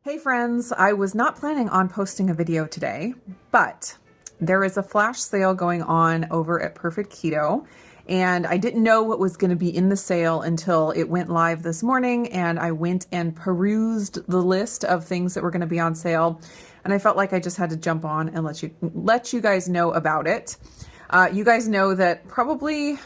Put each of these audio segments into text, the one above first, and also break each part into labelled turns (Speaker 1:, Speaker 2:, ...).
Speaker 1: Hey friends, I was not planning on posting a video today, but there is a flash sale going on over at Perfect Keto, and I didn't know what was going to be in the sale until it went live this morning, and I went and perused the list of things that were going to be on sale, and I felt like I just had to jump on and let you guys know about it. You guys know that probably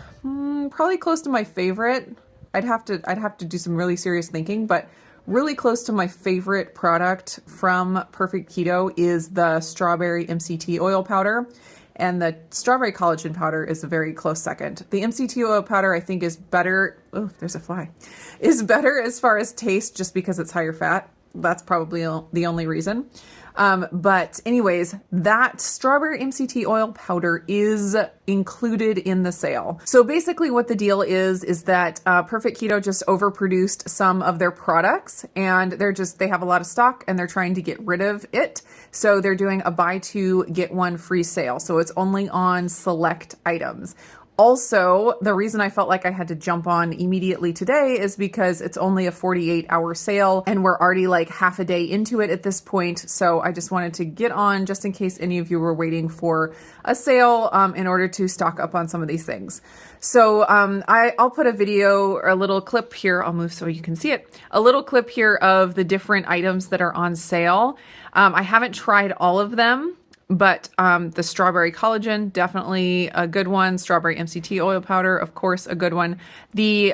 Speaker 1: close to my favorite. I'd have to do some really serious thinking, but really close to my favorite product from Perfect Keto is the strawberry MCT oil powder, and the strawberry collagen powder is a very close second. The MCT oil powder I think is better. Oh, there's a fly. Is better as far as taste just because it's higher fat. That's probably the only reason. But anyways, that strawberry MCT oil powder is included in the sale. So basically what the deal is that Perfect Keto just overproduced some of their products, and they have a lot of stock and they're trying to get rid of it. So they're doing a buy two, get one free sale. So it's only on select items. Also, the reason I felt like I had to jump on immediately today is because it's only a 48-hour sale and we're already like half a day into it at this point. So I just wanted to get on just in case any of you were waiting for a sale in order to stock up on some of these things. So I'll put a video or a little clip here. I'll move so you can see it. A little clip here of the different items that are on sale. I haven't tried all of them. But the strawberry collagen, definitely a good one. Strawberry MCT oil powder, of course, a good one. The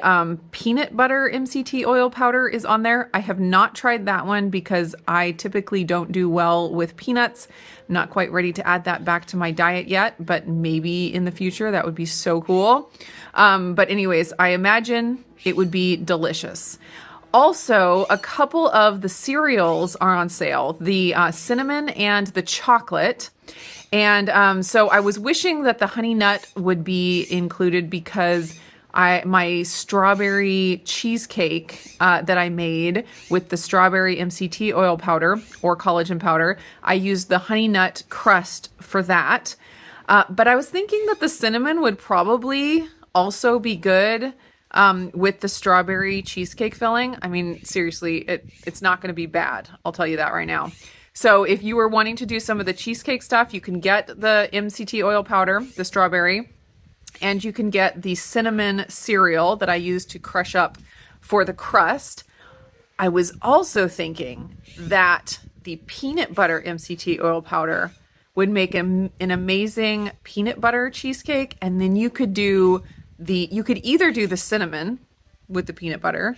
Speaker 1: peanut butter MCT oil powder is on there. I have not tried that one because I typically don't do well with peanuts. I'm not quite ready to add that back to my diet yet, but maybe in the future that would be so cool. But anyways, I imagine it would be delicious. Also, a couple of the cereals are on sale, the cinnamon and the chocolate. And so I was wishing that the honey nut would be included because my strawberry cheesecake that I made with the strawberry MCT oil powder or collagen powder, I used the honey nut crust for that. But I was thinking that the cinnamon would probably also be good with the strawberry cheesecake filling. I mean, seriously, it's not going to be bad. I'll tell you that right now. So if you were wanting to do some of the cheesecake stuff, you can get the MCT oil powder, the strawberry, and you can get the cinnamon cereal that I use to crush up for the crust. I was also thinking that the peanut butter MCT oil powder would make an amazing peanut butter cheesecake, and then you could either do the cinnamon with the peanut butter,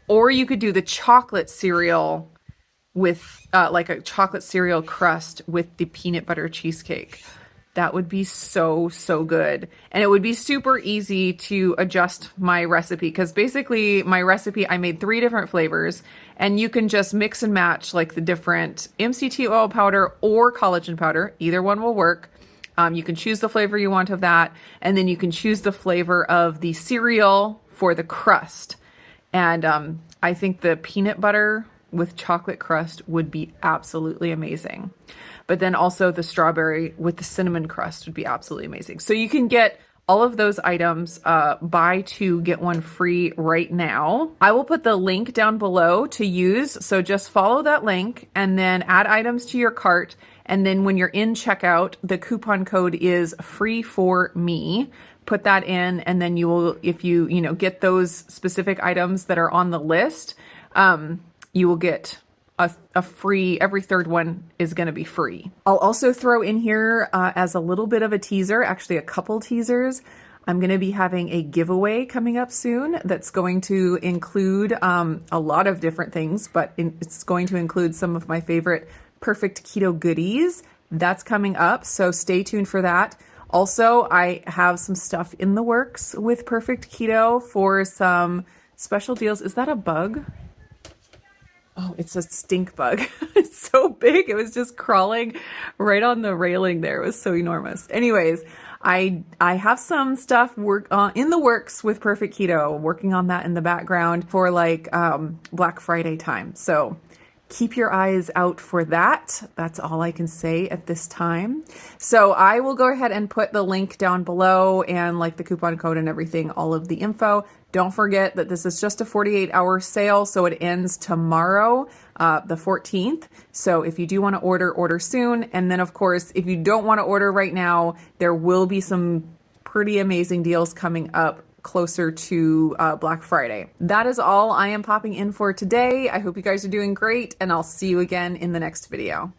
Speaker 1: or you could do the chocolate cereal with like a chocolate cereal crust with the peanut butter cheesecake. That would be so, so good. And it would be super easy to adjust my recipe because basically my recipe, I made 3 different flavors, and you can just mix and match like the different MCT oil powder or collagen powder. Either one will work. You can choose the flavor you want of that, and then you can choose the flavor of the cereal for the crust. And I think the peanut butter with chocolate crust would be absolutely amazing. But then also the strawberry with the cinnamon crust would be absolutely amazing. So you can get all of those items, buy 2, get 1 free right now. I will put the link down below to use. So just follow that link and then add items to your cart. And then when you're in checkout, the coupon code is free4me. Put that in, and then you will, if you get those specific items that are on the list, you will get a free, every third one is going to be free. I'll also throw in here as a little bit of a teaser, actually a couple teasers. I'm going to be having a giveaway coming up soon that's going to include a lot of different things, but it's going to include some of my favorite Perfect Keto goodies. That's coming up, so stay tuned for that. Also, I have some stuff in the works with Perfect Keto for some special deals. Is that a bug? Oh, it's a stink bug. It's so big. It was just crawling right on the railing there. It was so enormous. Anyways, I have some stuff in the works with Perfect Keto, working on that in the background for like Black Friday time. So keep your eyes out for that. That's all I can say at this time. So I will go ahead and put the link down below and like the coupon code and everything, all of the info. Don't forget that this is just a 48-hour sale, so it ends tomorrow, the 14th. So if you do want to order soon. And then of course, if you don't want to order right now, there will be some pretty amazing deals coming up closer to Black Friday. That is all I am popping in for today. I hope you guys are doing great, and I'll see you again in the next video.